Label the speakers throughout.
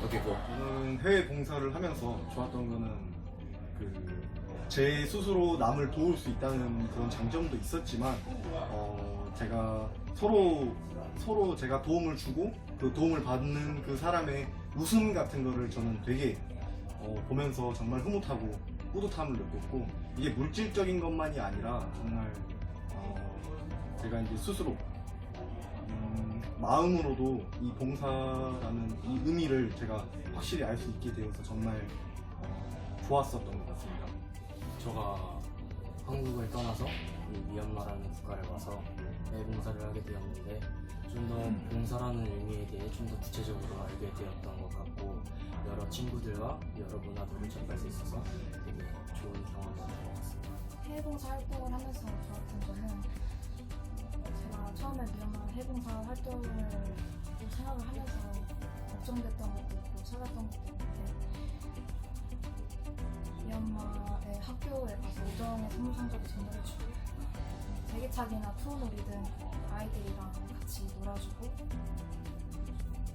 Speaker 1: 오케이, 고.
Speaker 2: 저는 해외 봉사를 하면서 좋았던 거는 제 스스로 남을 도울 수 있다는 그런 장점도 있었지만 제가 서로 제가 도움을 주고 그 도움을 받는 그 사람의 웃음 같은 거를 저는 되게 보면서 정말 흐뭇하고 뿌듯함을 느꼈고, 이게 물질적인 것만이 아니라 정말 제가 이제 스스로 마음으로도 이 봉사라는 이 의미를 제가 확실히 알 수 있게 되어서 정말 좋았었던 것 같습니다.
Speaker 1: 제가 한국을 떠나서 이 미얀마라는 국가를 와서 해외 봉사를 하게 되었는데, 좀 더 봉사라는 의미에 대해 좀 더 구체적으로 알게 되었던 것 같고, 여러 친구들과 여러 문화들을 접할 수 있어서 되게 좋은 경험이었던 것 같습니다.
Speaker 3: 해외봉사 활동을 하면서 좋았던 점은, 제가 처음에 미얀마 해외봉사 활동을 생각을 하면서 걱정됐던 것도 있고 찾았던 것도 있는데, 미얀마의 학교에 가서 우정의 선물 성적이 전달해주고, 대기차기나 투어놀이든 아이들이랑 같이 놀아주고,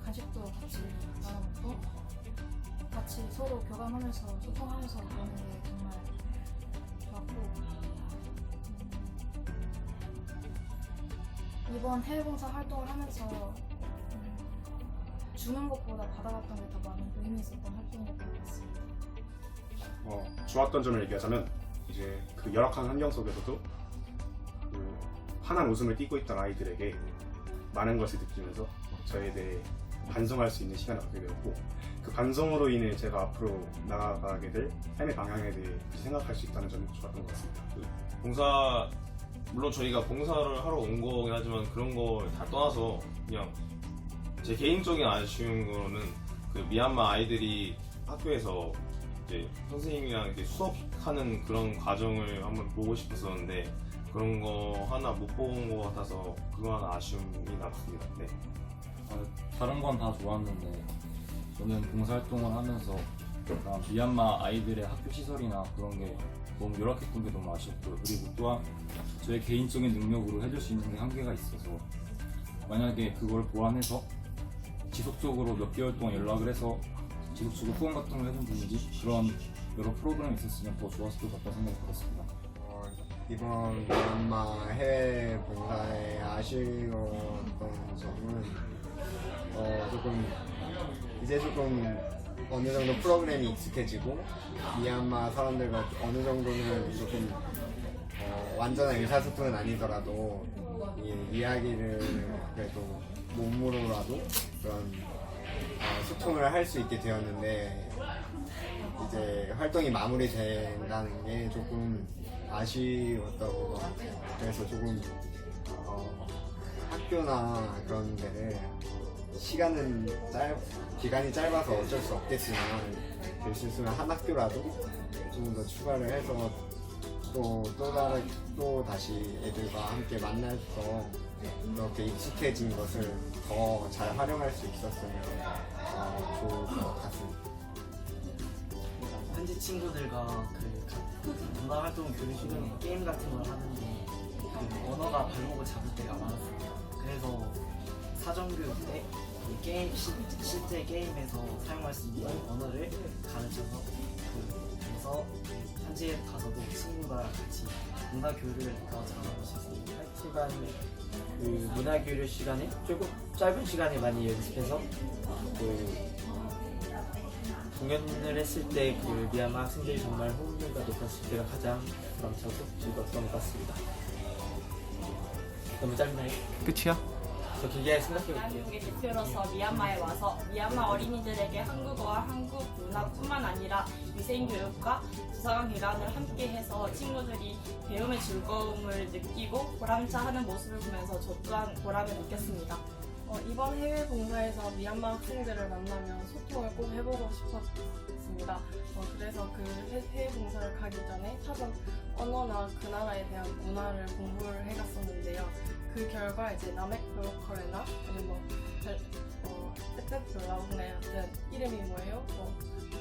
Speaker 3: 간식도 같이 나눠먹고, 같이 서로 교감하면서 소통하면서 노는 게 정말 좋았고, 이번 해외봉사 활동을 하면서 주는 것보다 받아갔던 게 더 많은 의미 있었던 활동이었던 것 같습니다.
Speaker 4: 좋았던 점을 얘기하자면, 이제 그 열악한 환경 속에서도 그 환한 웃음을 띠고 있던 아이들에게 많은 것을 느끼면서 저에 대해 반성할 수 있는 시간을 갖게 되었고, 그 반성으로 인해 제가 앞으로 나아가게 될 삶의 방향에 대해 생각할 수 있다는 점이 좋았던 것 같습니다.
Speaker 5: 봉사, 물론 저희가 봉사를 하러 온 거긴 하지만 그런 걸 다 떠나서 그냥 제 개인적인 아쉬운 거는 그 미얀마 아이들이 학교에서 이제 선생님이랑 이렇게 수업하는 그런 과정을 한번 보고 싶었었는데, 그런 거 하나 못 본 것 같아서 그거 하나 아쉬움이 남습니다. 네.
Speaker 6: 다른 건 다 좋았는데, 저는 봉사활동을 하면서 약간 미얀마 아이들의 학교 시설이나 그런 게 너무 열악했던 게 너무 아쉬웠고요. 그리고 또한 저의 개인적인 능력으로 해줄 수 있는 게 한계가 있어서, 만약에 그걸 보완해서 지속적으로 몇 개월 동안 연락을 해서 지속적으로 후원 같은 걸 해준다든지 그런 여러 프로그램이 있었으면 더 좋았을 것 같다는 생각이 들었습니다.
Speaker 7: 이번 미얀마 해외 봉사에 아쉬웠던 점은 조금 어느 정도 프로그램이 익숙해지고, 미얀마 사람들과 어느 정도는 조금 완전한 의사소통은 아니더라도 이야기를 그래도 몸으로라도 그런 소통을 할 수 있게 되었는데, 이제 활동이 마무리된다는 게 조금 아쉬웠던 것 같아요. 그래서 조금 학교나 그런 데를 기간이 짧아서 어쩔 수 없겠지만, 될 수 있으면 한 학교라도 좀 더 추가를 해서 또 다시 애들과 함께 만나서 이렇게 익숙해진 것을 더 잘 활용할 수 있었으면 좋을 것 같습니다.
Speaker 8: 현지 친구들과 문화활동 교류 시간에 게임 같은 걸 하는데, 그 언어가 발목을 잡을 때가 많았습니다. 그래서 사전교육 때 실제 게임에서 사용할 수 있는 언어를 가르쳐서 그래서 현지에 가서도 친구가 같이 문화교류를 더 잘하고 싶습니다.
Speaker 9: 하지만 그 문화교류 시간에 조금 짧은 시간에 많이 연습해서 공연을 했을 때 그 미얀마 학생들이 정말 호응도가 높았을 때가 가장 보람차고 즐거웠던 것 같습니다. 너무 짧나요?
Speaker 1: 끝이야?
Speaker 9: 저 길게 생각해볼게요.
Speaker 10: 대한민국의 대표로서 미얀마에 와서 미얀마 어린이들에게 한국어와 한국 문화뿐만 아니라 위생교육과 도서관 개관을 함께해서 친구들이 배움의 즐거움을 느끼고 보람차하는 모습을 보면서 저 또한 보람을 느꼈습니다.
Speaker 11: 이번 해외 봉사에서 미얀마 학생들을 만나면 소통을 꼭 해보고 싶었습니다. 그래서 그 해외 봉사를 가기 전에 사전 언어나 그 나라에 대한 문화를 공부를 해갔었는데요. 그 결과 이제 나맥 브로커나 아니면 에페플라우네 같은 이름이 뭐예요?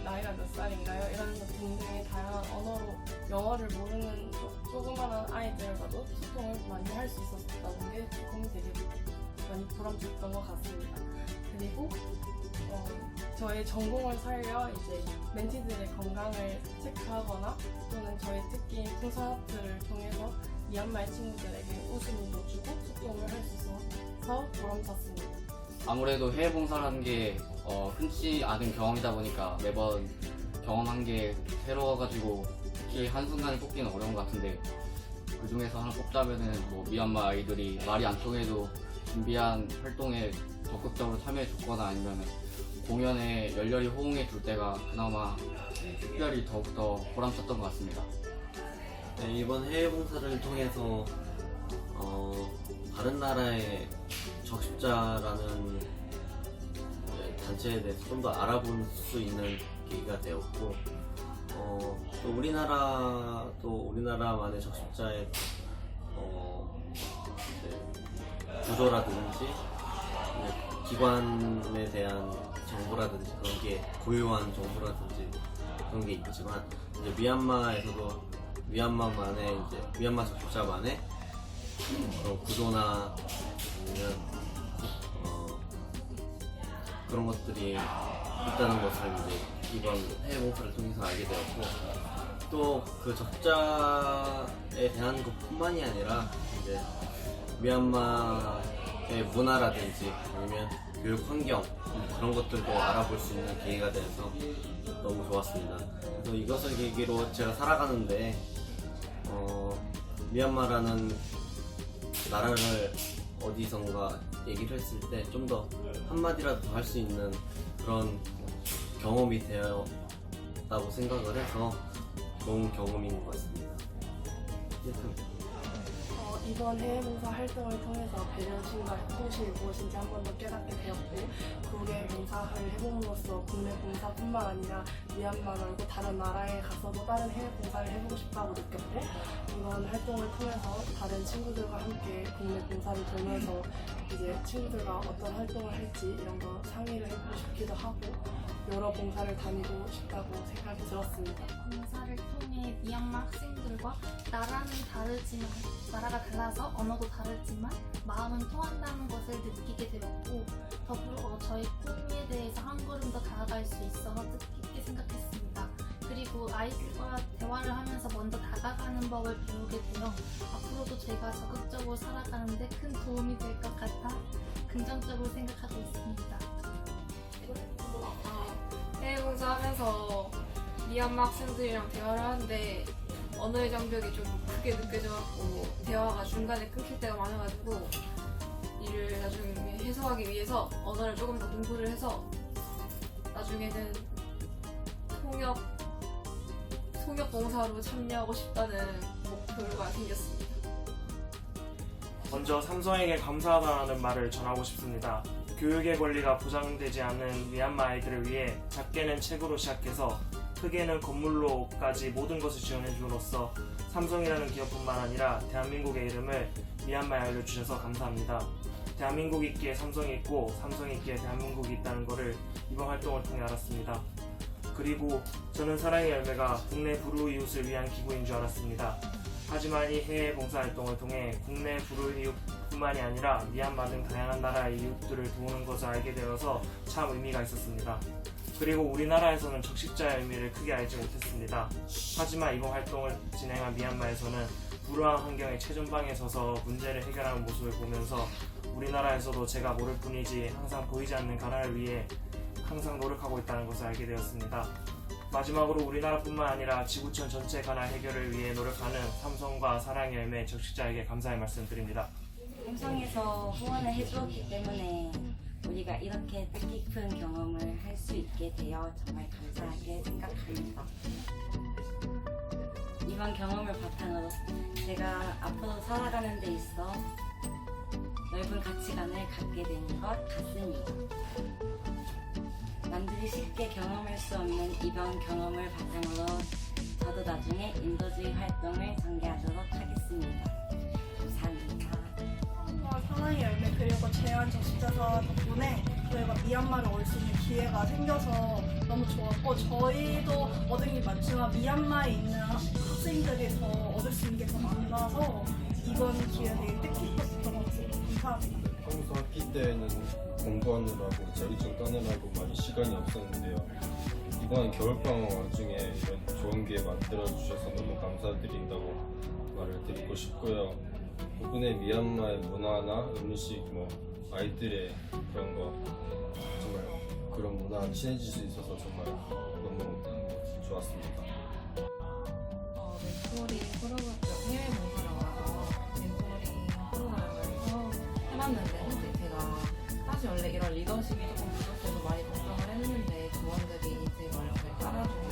Speaker 11: 나이가 몇 살인가요? 이런 등등의 다양한 언어로 영어를 모르는 조그마한 아이들과도 소통을 많이 할 수 있었다는 게 조금 되게 많이 보람찼던 것 같습니다. 그리고 저의 전공을 살려 이제 멘티들의 건강을 체크하거나 또는 저희 특기인 풍선아트를 통해서 미얀마의 친구들에게 웃음도 주고 소통을 할 수 있어서 보람찼습니다.
Speaker 1: 아무래도 해외 봉사라는 게 흔치 않은 경험이다 보니까 매번 경험한 게 새로워가지고 특히 한순간에 뽑기는 어려운 것 같은데 그 중에서 하나 뽑자면은 뭐 미얀마 아이들이 말이 안 통해도 준비한 활동에 적극적으로 참여해줬거나 아니면 공연에 열렬히 호응해줄 때가 그나마 특별히 더욱더 보람찼던 것 같습니다.
Speaker 9: 네, 이번 해외 봉사를 통해서 다른 나라의 적십자라는 단체에 대해서 좀 더 알아볼 수 있는 계기가 되었고 또 우리나라만의 적십자의 구조라든지 기관에 대한 정보라든지 그런 게 고유한 정보라든지 그런 게 있지만 이제 미얀마 적십자만의 그런 구조나 아니면 그런 것들이 있다는 것을 이제 이번 해외 봉사를 통해서 알게 되었고 또 그 적자에 대한 것뿐만이 아니라 이제 미얀마의 문화라든지 아니면 교육 환경 그런 것들도 알아볼 수 있는 기회가 돼서 너무 좋았습니다. 그래서 이것을 계기로 제가 살아가는데 미얀마라는 나라를 어디선가 얘기를 했을 때 좀 더 한마디라도 더 할 수 있는 그런 경험이 되었다고 생각을 해서 좋은 경험인 것 같습니다.
Speaker 11: 이번 해외봉사 활동을 통해서 배려심과 협동심이 무엇인지 한 번 더 깨닫게 되었고 국외 봉사를 해봄으로써 국내 봉사뿐만 아니라 미얀마 말고 다른 나라에 가서도 다른 해외 봉사를 해보고 싶다고 느꼈고 이번 활동을 통해서 다른 친구들과 함께 국내 봉사를 돌면서 이제 친구들과 어떤 활동을 할지 이런 거 상의를 해보고 싶기도 하고 여러 봉사를 다니고 싶다고 생각이 들었습니다.
Speaker 12: 봉사를 통해 미얀마 학생들과 나라가 달라서 언어도 다르지만 마음은 통한다는 것을 느끼게 되었고 더불어 저희 꿈에 대해서 한 걸음 더 다가갈 수 있어서 뜻깊게 생각했습니다. 그리고 아이들과 대화를 하면서 먼저 다가가는 법을 배우게 되어 앞으로도 제가 적극적으로 살아가는데 큰 도움이 될 것 같아 긍정적으로 생각하고 있습니다.
Speaker 3: 해외 봉사하면서 미얀마 학생들이랑 대화를 하는데 언어의 장벽이 좀 크게 느껴져갖고 대화가 중간에 끊길 때가 많아가지고 이를 나중에 해소하기 위해서 언어를 조금 더 공부를 해서 나중에는 통역 봉사로 참여하고 싶다는 목표가 생겼습니다.
Speaker 13: 먼저 삼성에게 감사하다는 말을 전하고 싶습니다. 교육의 권리가 보장되지 않는 미얀마 아이들을 위해 작게는 책으로 시작해서 크게는 건물로까지 모든 것을 지원해줌으로써 삼성이라는 기업뿐만 아니라 대한민국의 이름을 미얀마에 알려주셔서 감사합니다. 대한민국이 있기에 삼성이 있고 삼성이 있기에 대한민국이 있다는 것을 이번 활동을 통해 알았습니다. 그리고 저는 사랑의 열매가 국내 불우이웃을 위한 기구인 줄 알았습니다. 하지만 이 해외 봉사활동을 통해 국내 불우이웃뿐만이 아니라 미얀마 등 다양한 나라의 이웃들을 도우는 것을 알게 되어서 참 의미가 있었습니다. 그리고 우리나라에서는 적십자의 의미를 크게 알지 못했습니다. 하지만 이번 활동을 진행한 미얀마에서는 불우한 환경에 최전방에 서서 문제를 해결하는 모습을 보면서 우리나라에서도 제가 모를 뿐이지 항상 보이지 않는 가난을 위해 항상 노력하고 있다는 것을 알게 되었습니다. 마지막으로 우리나라뿐만 아니라 지구촌 전체 가난 해결을 위해 노력하는 삼성과 사랑의 열매 적십자에게 감사의 말씀드립니다.
Speaker 14: 삼성에서 후원을 해주었기 때문에 우리가 이렇게 뜻깊은 경험을 할 수 있게 되어 정말 감사하게 생각합니다. 이번 경험을 바탕으로 제가 앞으로 살아가는 데 있어 넓은 가치관을 갖게 되는 것 같습니다. 남들이 쉽게 경험할 수 없는 이번 경험을 바탕으로 저도 나중에 인도주의 활동을 전개하도록 하겠습니다. 감사합니다.
Speaker 15: 사랑의 열매 그리고 제한 적십자사 덕분에 저희가 미얀마를 올 수 있는 기회가 생겨서 너무 좋았고 저희도 얻은 게 많지만 미얀마에 있는 학생들이 더 얻을 수 있는 게 더 많아서 이번 기회 되게 뜻깊었던 것 같습니다. 감사합니다.
Speaker 16: 때에는 공부하느라고 자격증 따느라고 많이 시간이 없었는데요. 이번 겨울방학 와중에 이런 좋은 기회 만들어 주셔서 너무 감사드린다고 말을 드리고 싶고요. 이번에 미얀마의 문화나 음식, 아이들의 그런 거 정말 그런 문화가 친해질 수 있어서 정말 너무 좋았습니다.
Speaker 17: 멘토링 프로그램 해외 봉사를 와서 멘토링 프로그램을 해봤는데 사실 원래 이런 리더십이 조금 부족해서 많이 걱정을 했는데 조원들이 제 말을 따라주고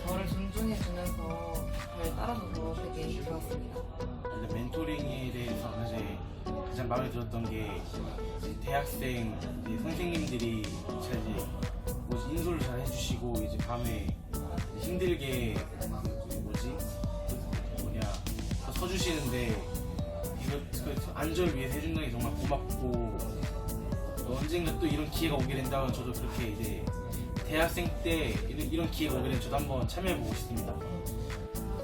Speaker 17: 저를 존중해주면서 잘 따라줘서 되게 좋았습니다.
Speaker 18: 멘토링에 대해서 사실 가장 마음에 들었던 게 대학생 선생님들이 인솔을 잘 해주시고 이제 밤에 힘들게 서주시는데 이거 안전을 위해서 해준다는 게 정말 고맙고 언젠가 또 이런 기회가 오게 된다면 저도 그렇게 이제 대학생 때 이런 기회가 오게 되면 저도 한번 참여해보고 싶습니다.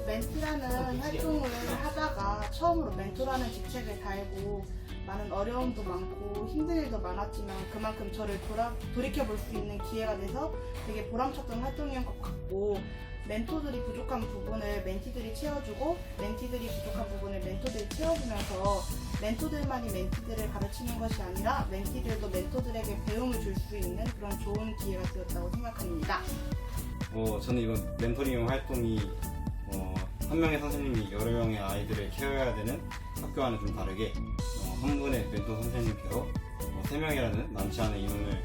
Speaker 19: 멘티라는 활동을 하다가 처음으로 멘토라는 직책을 달고 많은 어려움도 많고 힘든 일도 많았지만 그만큼 저를 돌이켜볼 수 있는 기회가 돼서 되게 보람찼던 활동인 것 같고 멘토들이 부족한 부분을 멘티들이 채워주고 멘티들이 부족한 부분을 멘토들이 채워주면서 멘토들만이 멘티들을 가르치는 것이 아니라 멘티들도 멘토들에게 배움을 줄 수 있는 그런 좋은 기회가 되었다고 생각합니다.
Speaker 20: 저는 이번 멘토링 활동이 한 명의 선생님이 여러 명의 아이들을 케어해야 되는 학교와는 좀 다르게 한 분의 멘토 선생님께서 3명이라는 많지 않은 인원을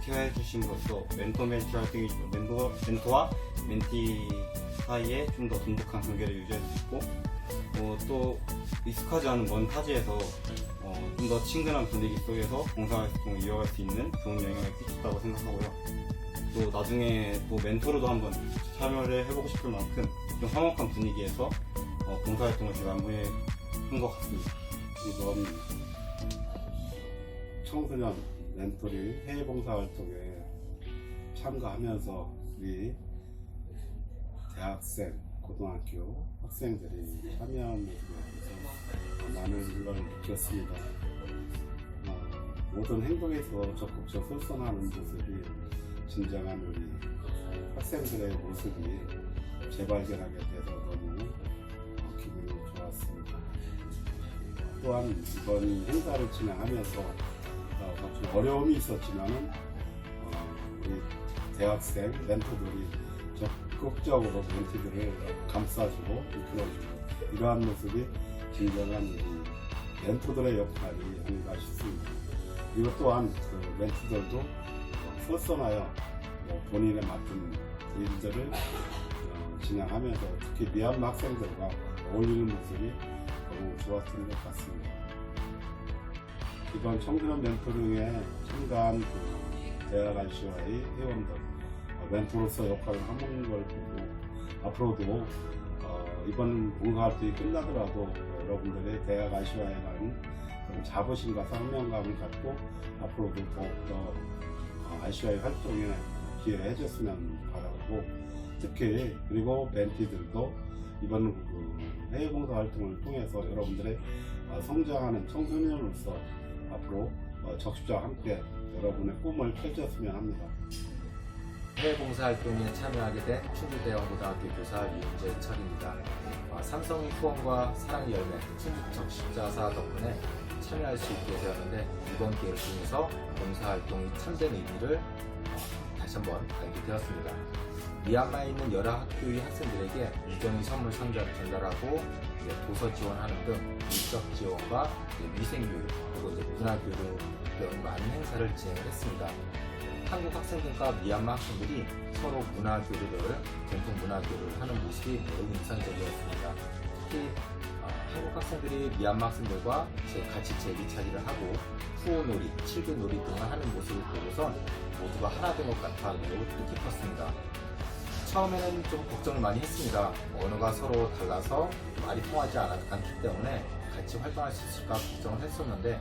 Speaker 20: 케어해 주신 것으로 멘토-멘티 활동이 멘토와 멘티 사이에 좀 더 돈독한 관계를 유지해 주시고 또 익숙하지 않은 먼 타지에서 좀 더 친근한 분위기 속에서 봉사활동을 이어갈 수 있는 좋은 영향을 끼쳤다고 생각하고요. 또 나중에 또 멘토로도 한번 참여를 해보고 싶을 만큼 좀 화목한 분위기에서 봉사활동을 제가 마무리한 것 같습니다.
Speaker 21: 이번 청소년 멘토링 해외 봉사활동에 참가하면서 우리 대학생, 고등학교 학생들이 참여한 모습에 대해서 많은 걸 느꼈습니다. 모든 행동에서 적극적 솔선하는 모습이 진정한 우리 학생들의 모습이 재발견하게 돼서 너무 기분이 좋았습니다. 또한 이번 행사를 진행하면서 좀 어려움이 있었지만은 우리 대학생 멘토들이 적극적으로 멘티들을 감싸주고 이끌어주고 이러한 모습이 진정한 우리 멘토들의 역할이 아닌가 싶습니다. 그리고 또한 그 멘티들도 솔선하여 본인에 맞는 일들을 진행하면서 특히 미얀마 학생들과 어울리는 모습이 너무 좋았던 것 같습니다. 이번 청소년 멘토링에 참가한 그 대학 ICY 회원들 멘토로서 역할을 하는 걸 보고 앞으로도 이번 봉사활동이 끝나더라도 여러분들의 대학 ICY에 가는 그런 자부심과 사명감을 갖고 앞으로도 더욱더 ICY 활동에 기회를 해줬으면 바라고 특히 그리고 멘티들도 이번 그 해외 봉사 활동을 통해서 여러분들의 성장하는 청소년으로서 앞으로 적십자와 함께 여러분의 꿈을 펼쳤으면 합니다.
Speaker 22: 해외 봉사활동에 참여하게 된 충주대원고등학교 교사 윤재철입니다. 삼성의 후원과 사랑의 열매 적십자사 덕분에 참여할 수 있게 되었는데 이번 기회를 통해서 봉사활동의 참된 의미를 다시 한번 알게 되었습니다. 미얀마에 있는 여러 학교의 학생들에게 유정의 선물 전달하고 도서 지원하는 등 물적 지원과 위생교육 그리고 문화교육 등 많은 행사를 진행을 했습니다. 한국 학생들과 미얀마 학생들이 서로 문화교류를 전통 문화교류를 하는 모습이 매우 인상적이었습니다. 특히 한국 학생들이 미얀마 학생들과 같이 제기차기를 하고 후오놀이, 칠교놀이 등을 하는 모습을 보고선 모두가 하나 된 것 같아 매우 뜻깊었습니다. 처음에는 좀 걱정을 많이 했습니다. 언어가 서로 달라서 말이 통하지 않기 때문에 같이 활동할 수 있을까 걱정을 했었는데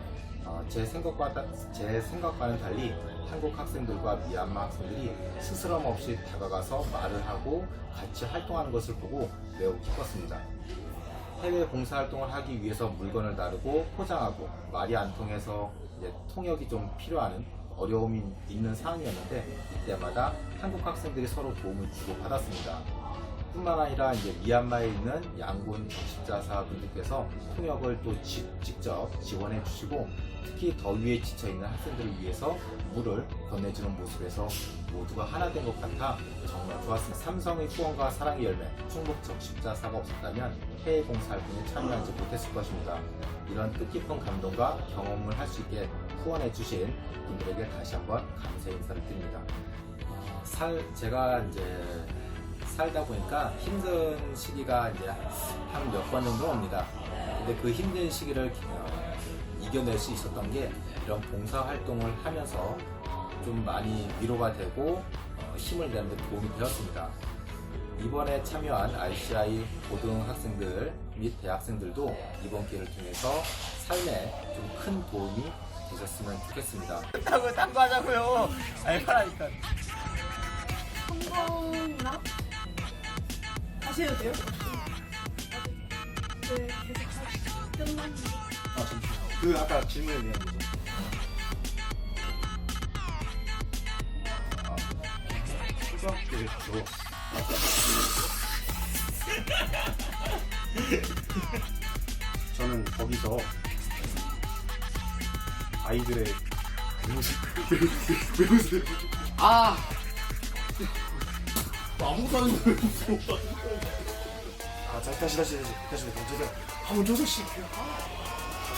Speaker 22: 제 생각과는 달리 한국 학생들과 미얀마 학생들이 스스럼 없이 다가가서 말을 하고 같이 활동하는 것을 보고 매우 기뻤습니다. 해외 봉사활동을 하기 위해서 물건을 나르고 포장하고 말이 안 통해서 이제 통역이 좀 필요한 어려움이 있는 상황이었는데 이때마다 한국 학생들이 서로 도움을 주고 받았습니다. 뿐만 아니라 이제 미얀마에 있는 양군 적십자사 분들께서 통역을 또 직접 지원해 주시고 특히 더위에 지쳐 있는 학생들을 위해서 물을 건네주는 모습에서 모두가 하나 된 것 같아 정말 좋았습니다. 삼성의 후원과 사랑의 열매, 충북 적십자사가 없었다면 해외 봉사활동에 참여하지 못했을 것입니다. 이런 뜻깊은 감동과 경험을 할 수 있게 후원해 주신 분들에게 다시 한번 감사의 인사를 드립니다. 제가 이제 살다 보니까 힘든 시기가 이제 한 몇 번 정도 옵니다. 근데 그 힘든 시기를 이겨낼 수 있었던 게 이런 봉사활동을 하면서 좀 많이 위로가 되고 힘을 내는 데 도움이 되었습니다. 이번에 참여한 RCI 고등학생들 및 대학생들도 이번 기회를 통해서 삶에 좀 큰 도움이 되셨으면 좋겠습니다.
Speaker 8: 딴거 하자고요. 아니 하라니까.
Speaker 15: 성공이나 다시 해도 돼요? 네, 계속 끝난.
Speaker 8: 그 아까 질문에 대한 거죠.
Speaker 21: 초등학교에서 저는 거기서 아이들의 왜 웃으세요?
Speaker 18: 아무것도 안 했는데 다시 한번 조석시켜요.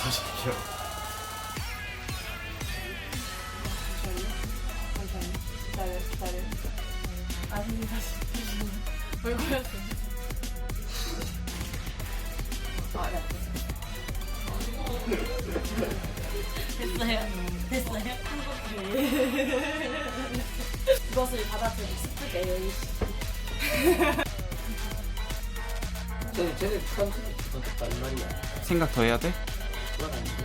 Speaker 8: 다시 할게요.
Speaker 11: 기다려. 아니, 다시. 왜 그랬어?
Speaker 10: 됐어요. 이것을 받아들이 스프게.
Speaker 1: 쟤네 프랑스는 더 말이야.
Speaker 2: 생각 더 해야 돼?
Speaker 1: 그건 아니고.